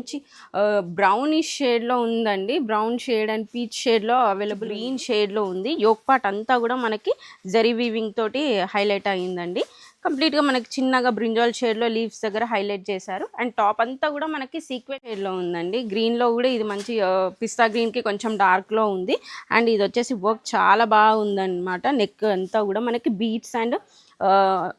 మంచి బ్రౌనిష్ షేడ్లో ఉందండి. బ్రౌన్ షేడ్ అండ్ పీచ్ షేడ్లో అవైలబుల్, గ్రీన్ షేడ్లో ఉంది. యోక్ పార్ట్ అంతా కూడా మనకి జరీ వీవింగ్ తోటి హైలైట్ అయ్యిందండి. కంప్లీట్గా మనకి చిన్నగా బ్రింజాల్ షేడ్లో లీవ్స్ దగ్గర హైలైట్ చేశారు. అండ్ టాప్ అంతా కూడా మనకి సీక్వెన్స్ షేడ్లో ఉందండి. గ్రీన్లో కూడా ఇది మంచి పిస్తా గ్రీన్కి కొంచెం డార్క్లో ఉంది. అండ్ ఇది వచ్చేసి వర్క్ చాలా బాగా ఉందన్నమాట. నెక్ అంతా కూడా మనకి బీట్స్ అండ్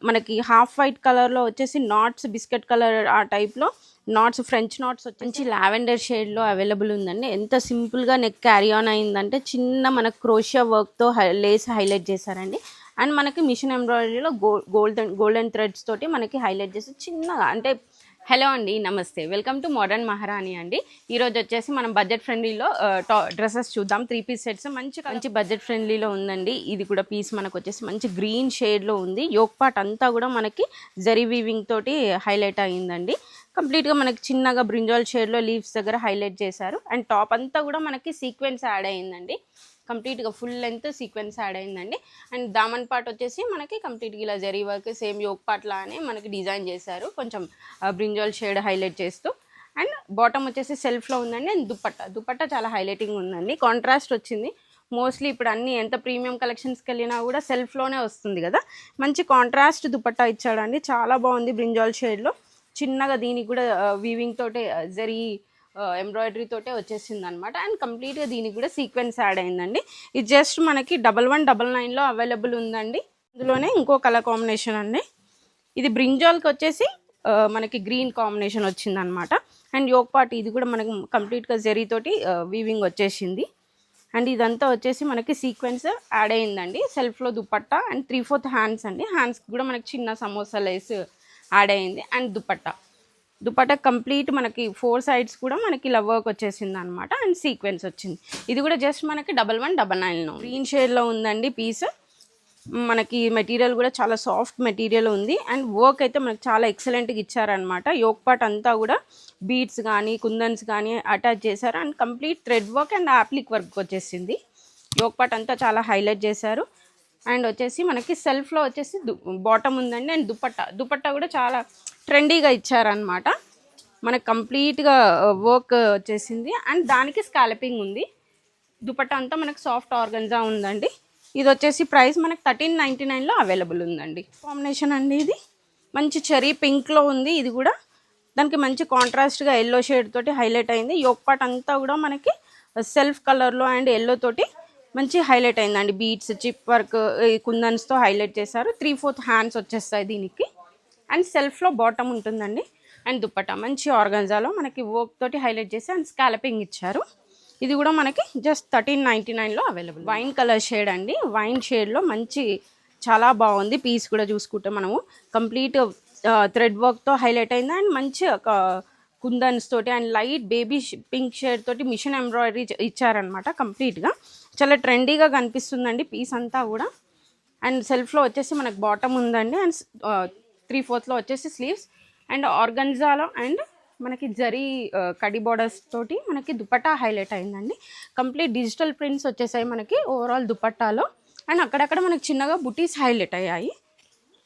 మనకి హాఫ్ వైట్ కలర్లో వచ్చేసి నాట్స్, బిస్కెట్ కలర్ ఆ టైప్లో నాట్స్, ఫ్రెంచ్ నాట్స్ వచ్చి లావెండర్ షేడ్లో అవైలబుల్ ఉందండి. ఎంత సింపుల్గా నెక్ క్యారీ ఆన్ అయిందంటే చిన్న మనకు క్రోషియా వర్క్తో లేస్ హైలైట్ చేశారండి. అండ్ మనకి మిషన్ ఎంబ్రాయిడరీలో గోల్డెన్ థ్రెడ్స్ తోటి మనకి హైలైట్ చేసి చిన్నగా అంటే హలో అండి, నమస్తే, వెల్కమ్ టు మోడర్న్ మహారాణి అండి. ఈరోజు వచ్చేసి మనం బడ్జెట్ ఫ్రెండ్లీలో డ్రెస్సెస్ చూద్దాం. 3 పీస్ సెట్స్ మంచి బడ్జెట్ ఫ్రెండ్లీలో ఉందండి. ఇది కూడా పీస్ మనకు వచ్చేసి మంచి గ్రీన్ షేడ్లో ఉంది. యోక్ పార్ట్ అంతా కూడా మనకి జరీ వీవింగ్ తోటి హైలైట్ అయ్యిందండి. కంప్లీట్గా మనకి చిన్నగా బ్రింజాల్ షేడ్లో లీవ్స్ దగ్గర హైలైట్ చేశారు. అండ్ టాప్ అంతా కూడా మనకి సీక్వెన్స్ యాడ్ అయ్యిందండి. కంప్లీట్గా ఫుల్ లెంత్ సీక్వెన్స్ యాడ్ అయిందండి. అండ్ దామన్ పార్ట్ వచ్చేసి మనకి కంప్లీట్గా ఇలా zari work same yoke part లానే మనకి డిజైన్ చేశారు, కొంచెం బ్రింజాల్ షేడ్ హైలైట్ చేస్తూ. అండ్ బాటమ్ వచ్చేసి సెల్ఫ్లో ఉందండి. అండ్ దుపట్టా చాలా హైలైటింగ్ ఉందండి, కాంట్రాస్ట్ వచ్చింది. మోస్ట్లీ ఇప్పుడు అన్ని ఎంత ప్రీమియం కలెక్షన్స్కి వెళ్ళినా కూడా సెల్ఫ్లోనే వస్తుంది కదా. మంచి కాంట్రాస్ట్ దుపట్టా ఇచ్చాడండి, చాలా బాగుంది. బ్రింజాల్ షేడ్లో చిన్నగా దీనికి కూడా వీవింగ్ తోటే జరీ ఎంబ్రాయిడరీ తోటే వచ్చేసింది అనమాట. అండ్ కంప్లీట్గా దీనికి కూడా సీక్వెన్స్ యాడ్ అయిందండి. ఇది జస్ట్ మనకి 1199లో అవైలబుల్ ఉందండి. ఇందులోనే ఇంకో కలర్ కాంబినేషన్ అండి. ఇది బ్రింజాల్కి వచ్చేసి మనకి గ్రీన్ కాంబినేషన్ వచ్చిందనమాట. అండ్ యోక్ పార్ట్ ఇది కూడా మనకి కంప్లీట్గా జరీతోటి వీవింగ్ వచ్చేసింది. అండ్ ఇదంతా వచ్చేసి మనకి సీక్వెన్స్ యాడ్ అయిందండి. సెల్ఫ్లో దుపట్టా అండ్ 3/4 హ్యాండ్స్ అండి. హ్యాండ్స్కి కూడా మనకి చిన్న సమోసా లేస్ యాడ్ అయింది. అండ్ దుపట్టా కంప్లీట్ మనకి 4 సైడ్స్ కూడా మనకి ఇలా వర్క్ వచ్చేసింది అనమాట. అండ్ సీక్వెన్స్ వచ్చింది. ఇది కూడా జస్ట్ మనకి 1199 గ్రీన్ షేడ్లో ఉందండి పీస్. మనకి మెటీరియల్ కూడా చాలా సాఫ్ట్ మెటీరియల్ ఉంది. అండ్ వర్క్ అయితే మనకి చాలా ఎక్సలెంట్గా ఇచ్చారనమాట. యోక్ పార్ట్ అంతా కూడా బీడ్స్ కానీ కుందన్స్ కానీ అటాచ్ చేశారు. And complete thread work and appliqué work వచ్చేసింది. యోక్ పార్ట్ అంతా చాలా హైలైట్ చేశారు. అండ్ వచ్చేసి మనకి సెల్ఫ్లో వచ్చేసి బాటమ్ ఉందండి. అండ్ దుపట్టా కూడా చాలా ట్రెండీగా ఇచ్చారనమాట. మనకు కంప్లీట్గా వర్క్ వచ్చేసింది. అండ్ దానికి స్కాలపింగ్ ఉంది. దుపట్టా అంతా మనకు సాఫ్ట్ ఆర్గన్జా ఉందండి. ఇది వచ్చేసి ప్రైస్ మనకు 1399లో అవైలబుల్ ఉందండి. కాంబినేషన్ అండి ఇది మంచి చెరీ పింక్లో ఉంది. ఇది కూడా దానికి మంచి కాంట్రాస్ట్గా ఎల్లో షేడ్ తోటి హైలైట్ అయింది. యోక్ పార్ట్ అంతా కూడా మనకి సెల్ఫ్ కలర్లో అండ్ ఎల్లో తోటి మంచి హైలైట్ అయిందండి. బీట్స్, చిప్ వర్క్, కుందన్స్తో హైలైట్ చేశారు. 3/4 హ్యాండ్స్ వచ్చేస్తాయి దీనికి. అండ్ సెల్ఫ్లో బాటమ్ ఉంటుందండి. అండ్ దుపట్టా మంచి ఆర్గన్జాలో మనకి వర్క్ తోటి హైలైట్ చేసి అండ్ స్కాలపింగ్ ఇచ్చారు. ఇది కూడా మనకి జస్ట్ 1399లో అవైలబుల్. వైన్ కలర్ షేడ్ అండి. వైన్ షేడ్లో మంచి చాలా బాగుంది. పీస్ కూడా చూసుకుంటే మనము కంప్లీట్ థ్రెడ్ వర్క్తో హైలైట్ అయింది. అండ్ మంచి ఒక కుందన్స్ తోటి and light baby pink shade తోటి మిషన్ ఎంబ్రాయిడరీ ఇచ్చారనమాట. కంప్లీట్గా చాలా ట్రెండీగా కనిపిస్తుందండి పీస్ అంతా కూడా. అండ్ సెల్ఫ్లో వచ్చేసి మనకు బాటమ్ ఉందండి. అండ్ 3/4లో వచ్చేసి స్లీవ్స్ అండ్ ఆర్గన్జాలో అండ్ మనకి జరీ కడి బోర్డర్స్ తోటి మనకి దుపట్టా హైలైట్ అయిందండి. కంప్లీట్ డిజిటల్ ప్రింట్స్ వచ్చేసాయి మనకి ఓవరాల్ దుపట్టాలో. అండ్ అక్కడక్కడ మనకి చిన్నగా బుటీస్ హైలైట్ అయ్యాయి.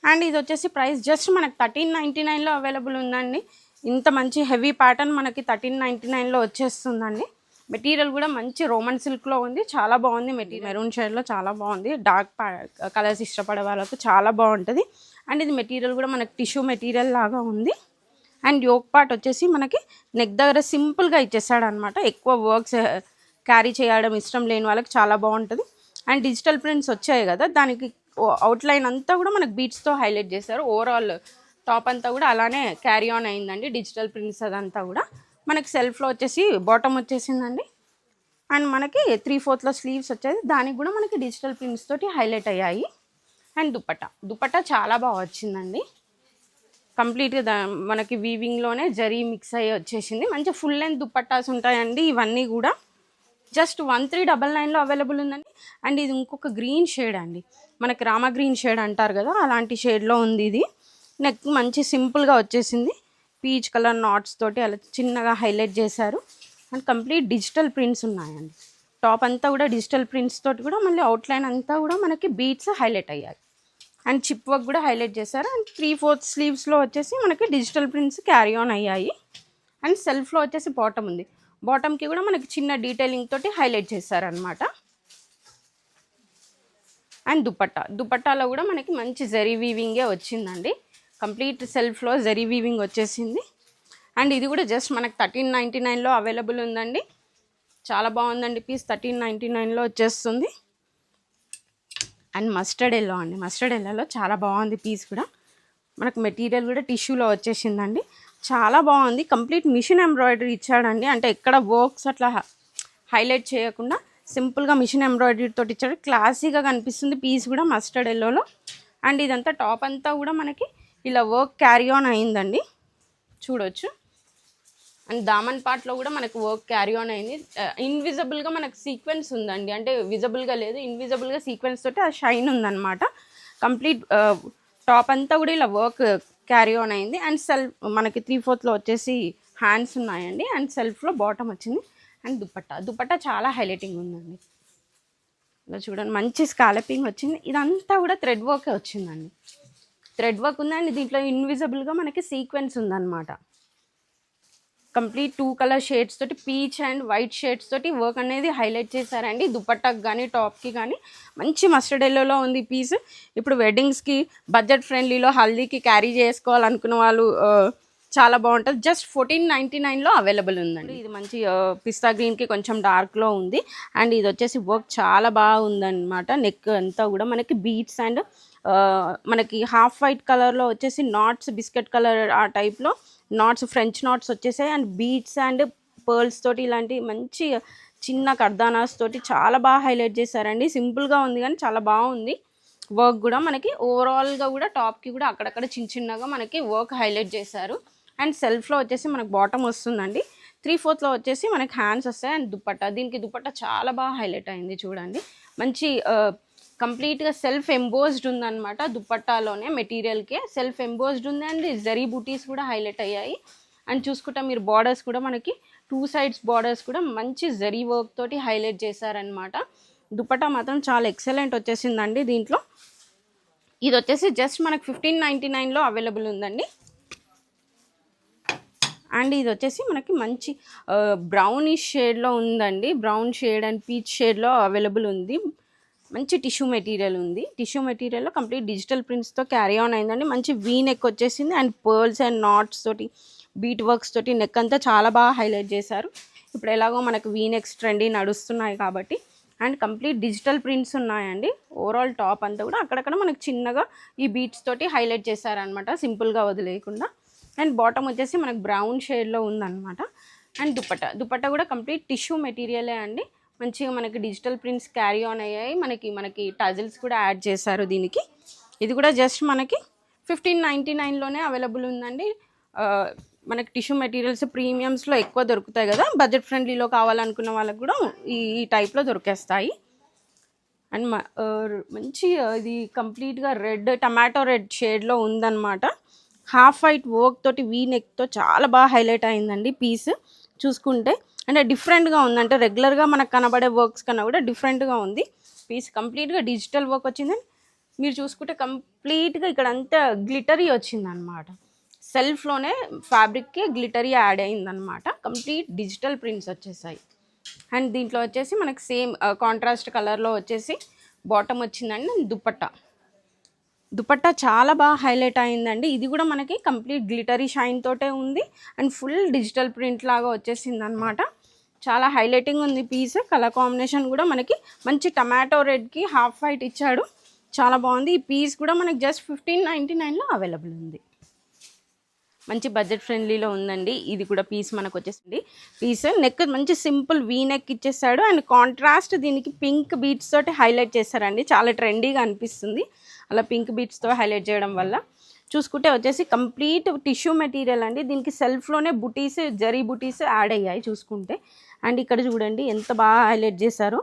అండ్ ఇది వచ్చేసి ప్రైస్ జస్ట్ మనకి 1399లో అవైలబుల్ ఉందండి. ఇంత మంచి హెవీ ప్యాటర్న్ మనకి 1399లో వచ్చేస్తుందండి. మెటీరియల్ కూడా మంచి రోమన్ సిల్క్లో ఉంది, చాలా బాగుంది మెటీరియల్. మెరూన్ షేడ్లో చాలా బాగుంది. డార్క్ కలర్స్ ఇష్టపడే వాళ్ళకు చాలా బాగుంటుంది. అండ్ ఇది మెటీరియల్ కూడా మనకి టిష్యూ మెటీరియల్ లాగా ఉంది. అండ్ యోక్ పార్ట్ వచ్చేసి మనకి నెక్ దగ్గర సింపుల్గా ఇచ్చేసాడు అనమాట. ఎక్కువ వర్క్స్ క్యారీ చేయడం ఇష్టం లేని వాళ్ళకి చాలా బాగుంటుంది. అండ్ డిజిటల్ ప్రింట్స్ వచ్చాయి కదా, దానికి అవుట్లైన్ అంతా కూడా మనకి బీట్స్తో హైలైట్ చేశారు. ఓవరాల్ టాప్ అంతా కూడా అలానే క్యారీ ఆన్ అయిందండి. డిజిటల్ ప్రింట్స్ అదంతా కూడా మనకి సెల్ఫ్లో వచ్చేసి బాటమ్ వచ్చేసిందండి. అండ్ మనకి 3/4లో స్లీవ్స్ వచ్చేది, దానికి కూడా మనకి డిజిటల్ ప్రింట్స్ తోటి హైలైట్ అయ్యాయి. అండ్ దుపట్టా చాలా బాగా వచ్చిందండి. కంప్లీట్గా మనకి వీవింగ్లోనే జరీ మిక్స్ అయ్యి వచ్చేసింది. మంచి ఫుల్ లెంత్ దుపట్టాస్ ఉంటాయండి ఇవన్నీ కూడా. జస్ట్ 1399లో అవైలబుల్ ఉందండి. అండ్ ఇది ఇంకొక గ్రీన్ షేడ్ అండి, మనకి రామా గ్రీన్ షేడ్ అంటారు కదా, అలాంటి షేడ్లో ఉంది ఇది. నెక్ మంచి సింపుల్గా వచ్చేసింది. పీచ్ కలర్ నాట్స్ తోటి అలా చిన్నగా హైలైట్ చేశారు. అండ్ కంప్లీట్ డిజిటల్ ప్రింట్స్ ఉన్నాయండి. టాప్ అంతా కూడా డిజిటల్ ప్రింట్స్ తోటి కూడా మళ్ళీ అవుట్లైన్ అంతా కూడా మనకి బీట్స్ హైలైట్ అయ్యాయి. అండ్ చిప్ వర్క్ కూడా హైలైట్ చేశారు. అండ్ 3/4 స్లీవ్స్లో వచ్చేసి మనకి డిజిటల్ ప్రింట్స్ క్యారీ ఆన్ అయ్యాయి. అండ్ సెల్ఫ్లో వచ్చేసి బాటమ్ ఉంది. బాటమ్కి కూడా మనకి చిన్న డీటెయిలింగ్ తోటి హైలైట్ చేశారనమాట. అండ్ దుపట్టాలో కూడా మనకి మంచి జరీ వీవింగే వచ్చిందండి. కంప్లీట్ సెల్ఫ్లో జరీ వీవింగ్ వచ్చేసింది. అండ్ ఇది కూడా జస్ట్ మనకి 1399లో అవైలబుల్ ఉందండి. చాలా బాగుందండి పీస్. 1399లో వచ్చేస్తుంది. అండ్ మస్టర్డ్ ఎల్లో అండి. మస్టర్డ్ ఎల్లోలో చాలా బాగుంది పీస్ కూడా. మనకు మెటీరియల్ కూడా టిష్యూలో వచ్చేసిందండి. చాలా బాగుంది. కంప్లీట్ మిషన్ ఎంబ్రాయిడరీ ఇచ్చాడండి. అంటే ఎక్కడ వర్క్స్ అట్లా హైలైట్ చేయకుండా సింపుల్గా మిషన్ ఎంబ్రాయిడరీ తోటి ఇచ్చాడు. క్లాసీగా కనిపిస్తుంది పీస్ కూడా మస్టర్డ్ ఎల్లోలో. అండ్ ఇదంతా టాప్ అంతా కూడా మనకి ఇలా వర్క్ క్యారీ ఆన్ అయిందండి, చూడొచ్చు. అండ్ దామన్ పార్ట్లో కూడా మనకు వర్క్ క్యారీ ఆన్ అయింది. ఇన్విజిబుల్గా మనకు సీక్వెన్స్ ఉందండి. అంటే విజిబుల్గా లేదు, ఇన్విజిబుల్గా సీక్వెన్స్ తోటి ఆ షైన్ ఉందన్నమాట. కంప్లీట్ టాప్ అంతా కూడా ఇలా వర్క్ క్యారీ ఆన్ అయింది. అండ్ సెల్ఫ్ మనకి 3/4లో వచ్చేసి హ్యాండ్స్ ఉన్నాయండి. అండ్ సెల్ఫ్లో బాటమ్ వచ్చింది. అండ్ దుపట్టా చాలా హైలైటింగ్ ఉందండి. ఇలా చూడండి, మంచి స్కాలపింగ్ వచ్చింది. ఇదంతా కూడా థ్రెడ్ వర్కే వచ్చిందండి. థ్రెడ్ వర్క్ ఉందండి. దీంట్లో ఇన్విజిబుల్గా మనకి సీక్వెన్స్ ఉందన్నమాట. కంప్లీట్ 2 కలర్ షేడ్స్ తోటి, పీచ్ అండ్ వైట్ షేడ్స్ తోటి వర్క్ అనేది హైలైట్ చేశారండి. దుపట్టాకి కానీ టాప్కి కానీ మంచి మస్టర్డ్ ఎల్లోలో ఉంది పీస్. ఇప్పుడు వెడ్డింగ్స్కి బడ్జెట్ ఫ్రెండ్లీలో హల్దీకి క్యారీ చేసుకోవాలనుకున్న వాళ్ళు చాలా బాగుంటుంది. జస్ట్ 1499లో అవైలబుల్ ఉందండి. ఇది మంచి పిస్తా గ్రీన్కి కొంచెం డార్క్లో ఉంది. అండ్ ఇది వచ్చేసి వర్క్ చాలా బాగుందన్నమాట. నెక్ అంతా కూడా మనకి బీట్స్ అండ్ మనకి హాఫ్ వైట్ కలర్లో వచ్చేసి నాట్స్, బిస్కెట్ కలర్ ఆ టైప్లో నాట్స్, ఫ్రెంచ్ నాట్స్ వచ్చేసాయి. అండ్ బీట్స్ అండ్ పర్ల్స్ తోటి ఇలాంటి మంచి చిన్న కర్దానాస్ తోటి చాలా బాగా హైలైట్ చేశారండి. సింపుల్గా ఉంది కానీ చాలా బాగుంది వర్క్ కూడా. మనకి ఓవరాల్గా కూడా టాప్కి కూడా అక్కడక్కడ చిన్నగా మనకి వర్క్ హైలైట్ చేశారు. అండ్ సెల్ఫ్లో వచ్చేసి మనకు బాటమ్ వస్తుందండి. 3/4లో వచ్చేసి మనకి హ్యాండ్స్ వస్తాయి. అండ్ దీనికి దుపట్టా చాలా బాగా హైలైట్ అయింది చూడండి. మంచి కంప్లీట్గా సెల్ఫ్ ఎంబోస్డ్ ఉందన్నమాట. దుపట్టాలోనే మెటీరియల్కే సెల్ఫ్ ఎంబోస్డ్ ఉంది. అండ్ జరీ బూటీస్ కూడా హైలైట్ అయ్యాయి. అండ్ చూసుకుంటా మీరు బార్డర్స్ కూడా మనకి 2 సైడ్స్ బార్డర్స్ కూడా మంచి జరీ వర్క్ తోటి హైలైట్ చేశారనమాట. దుపట్టా మాత్రం చాలా ఎక్సలెంట్ వచ్చేసిందండి దీంట్లో. ఇది వచ్చేసి జస్ట్ మనకి 1599లో అవైలబుల్ ఉందండి. అండ్ ఇది వచ్చేసి మనకి మంచి బ్రౌనిష్ షేడ్లో ఉందండి. బ్రౌన్ షేడ్ అండ్ పీచ్ షేడ్లో అవైలబుల్ ఉంది. మంచి టిష్యూ మెటీరియల్ ఉంది. టిష్యూ మెటీరియల్లో కంప్లీట్ డిజిటల్ ప్రింట్స్తో క్యారీ ఆన్ అయిందండి. మంచి వీ నెక్ వచ్చేసింది. అండ్ పర్ల్స్ అండ్ నాట్స్ తోటి, బీట్ వర్క్స్ తోటి నెక్ అంతా చాలా బాగా హైలైట్ చేశారు. ఇప్పుడు ఎలాగో మనకు వీ నెక్స్ ట్రెండీ నడుస్తున్నాయి కాబట్టి. అండ్ కంప్లీట్ డిజిటల్ ప్రింట్స్ ఉన్నాయండి. ఓవరాల్ టాప్ అంతా కూడా అక్కడక్కడ మనకు చిన్నగా ఈ బీట్స్ తోటి హైలైట్ చేశారనమాట, సింపుల్గా వదిలేయకుండా. అండ్ బాటమ్ వచ్చేసి మనకు బ్రౌన్ షేడ్లో ఉందన్నమాట. అండ్ దుపట్టా కూడా కంప్లీట్ టిష్యూ మెటీరియలే అండి. మంచిగా మనకి డిజిటల్ ప్రింట్స్ క్యారీ ఆన్ అయ్యాయి. మనకి టజిల్స్ కూడా యాడ్ చేశారు దీనికి. ఇది కూడా జస్ట్ మనకి 1599లోనే అవైలబుల్ ఉందండి. మనకి టిష్యూ మెటీరియల్స్ ప్రీమియమ్స్లో ఎక్కువ దొరుకుతాయి కదా, బడ్జెట్ ఫ్రెండ్లీలో కావాలనుకున్న వాళ్ళకి కూడా ఈ టైప్లో దొరికేస్తాయి. అండ్ మంచి ఇది కంప్లీట్గా టమాటో రెడ్ షేడ్లో ఉందన్నమాట. హాఫ్ వైట్ వర్క్ తోటి వీ నెక్తో చాలా బాగా హైలైట్ అయిందండి పీస్ చూసుకుంటే. అంటే డిఫరెంట్గా ఉంది. అంటే రెగ్యులర్గా మనకు కనబడే వర్క్స్ కన్నా కూడా డిఫరెంట్గా ఉంది పీస్. కంప్లీట్గా డిజిటల్ వర్క్ వచ్చిందని మీరు చూసుకుంటే కంప్లీట్గా ఇక్కడ అంతా గ్లిటరీ వచ్చిందనమాట. సెల్ఫ్లోనే ఫ్యాబ్రిక్కి గ్లిటరీ యాడ్ అయిందనమాట. కంప్లీట్ డిజిటల్ ప్రింట్స్ వచ్చేసాయి. అండ్ దీంట్లో వచ్చేసి మనకి సేమ్ కాంట్రాస్ట్ కలర్లో వచ్చేసి బాటమ్ వచ్చిందండి. దుపట్టా చాలా బాగా హైలైట్ అయిందండి. ఇది కూడా మనకి కంప్లీట్ గ్లిటరీ షైన్ తోటే ఉంది. అండ్ ఫుల్ డిజిటల్ ప్రింట్ లాగా వచ్చేసింది అనమాట. చాలా హైలైటింగ్ ఉంది పీస్. కలర్ కాంబినేషన్ కూడా మనకి మంచి టమాటో రెడ్కి హాఫ్ వైట్ ఇచ్చాడు. చాలా బాగుంది. ఈ పీస్ కూడా మనకి జస్ట్ 1599లో అవైలబుల్ ఉంది. మంచి బడ్జెట్ ఫ్రెండ్లీలో ఉందండి. ఇది కూడా పీస్ మనకు వచ్చేసింది. పీస్ నెక్ మంచి సింపుల్ వీ నెక్ ఇచ్చేసాడు. అండ్ కాంట్రాస్ట్ దీనికి పింక్ బీట్స్ తోటి హైలైట్ చేశారండి. చాలా ట్రెండీగా అనిపిస్తుంది అలా పింక్ బీట్స్తో హైలైట్ చేయడం వల్ల. చూసుకుంటే వచ్చేసి కంప్లీట్ టిష్యూ మెటీరియల్ అండి. దీనికి సెల్ఫ్లోనే బుటీస్, జరీ బుటీస్ యాడ్ అయ్యాయి చూసుకుంటే. అండ్ ఇక్కడ చూడండి ఎంత బాగా హైలైట్ చేశారో.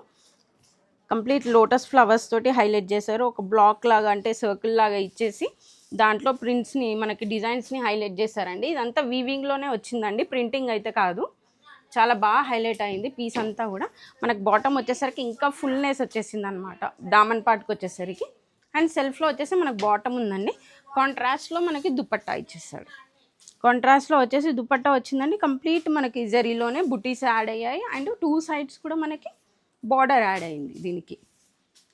కంప్లీట్ లోటస్ ఫ్లవర్స్ తోటి హైలైట్ చేశారు. ఒక బ్లాక్ లాగా అంటే సర్కిల్ లాగా ఇచ్చేసి దాంట్లో ప్రింట్స్ని మనకి డిజైన్స్ని హైలైట్ చేశారండి. ఇదంతా వీవింగ్లోనే వచ్చిందండి, ప్రింటింగ్ అయితే కాదు. చాలా బాగా హైలైట్ అయింది పీస్ అంతా కూడా. మనకు బాటమ్ వచ్చేసరికి ఇంకా ఫుల్నెస్ వచ్చేసింది అనమాట దామన్ పార్ట్కి వచ్చేసరికి. అండ్ సెల్ఫ్లో వచ్చేసి మనకు బాటమ్ ఉందండి. కాంట్రాస్ట్లో మనకి దుపట్టా ఇచ్చేసాడు. కాంట్రాస్ట్లో వచ్చేసి దుపట్టా వచ్చిందండి. కంప్లీట్ మనకి జరీలోనే బుటీస్ యాడ్ అయ్యాయి అండ్ 2 సైడ్స్ కూడా మనకి బార్డర్ యాడ్ అయింది. దీనికి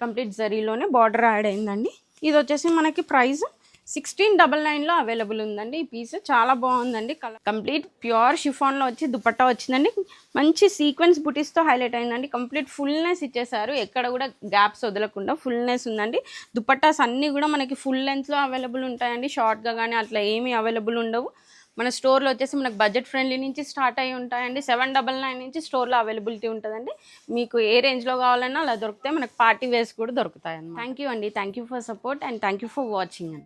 కంప్లీట్ జరీలోనే బార్డర్ యాడ్ అయిందండి. ఇది వచ్చేసి మనకి ప్రైస్ 1699లో అవైలబుల్ ఉందండి. ఈ పీస్ చాలా బాగుందండి. కలర్ కంప్లీట్ ప్యూర్ షిఫాన్లో వచ్చి దుపట్టా వచ్చిందండి. మంచి సీక్వెన్స్ బుటీస్తో హైలైట్ అయిందండి. కంప్లీట్ ఫుల్నెస్ ఇచ్చేసారు, ఎక్కడ కూడా గ్యాప్స్ వదలకుండా ఫుల్నెస్ ఉందండి. దుపట్టాస్ అన్నీ కూడా మనకి ఫుల్ లెంత్లో అవైలబుల్ ఉంటాయండి. షార్ట్గా కానీ అట్లా ఏమీ అవైలబుల్ ఉండవు. మన స్టోర్లో వచ్చేసి మనకు బడ్జెట్ ఫ్రెండ్లీ నుంచి స్టార్ట్ అయ్యి ఉంటాయండి. 799 నుంచి స్టోర్లో అవైలబిలిటీ ఉంటుందండి. మీకు ఏ రేంజ్లో కావాలన్నా అలా దొరుకుతాయి. మనకు పార్టీ వేర్స్ కూడా దొరుకుతాయి అన్నమాట. థ్యాంక్ యూ అండి. Thank you for support and thank you for watching అండి.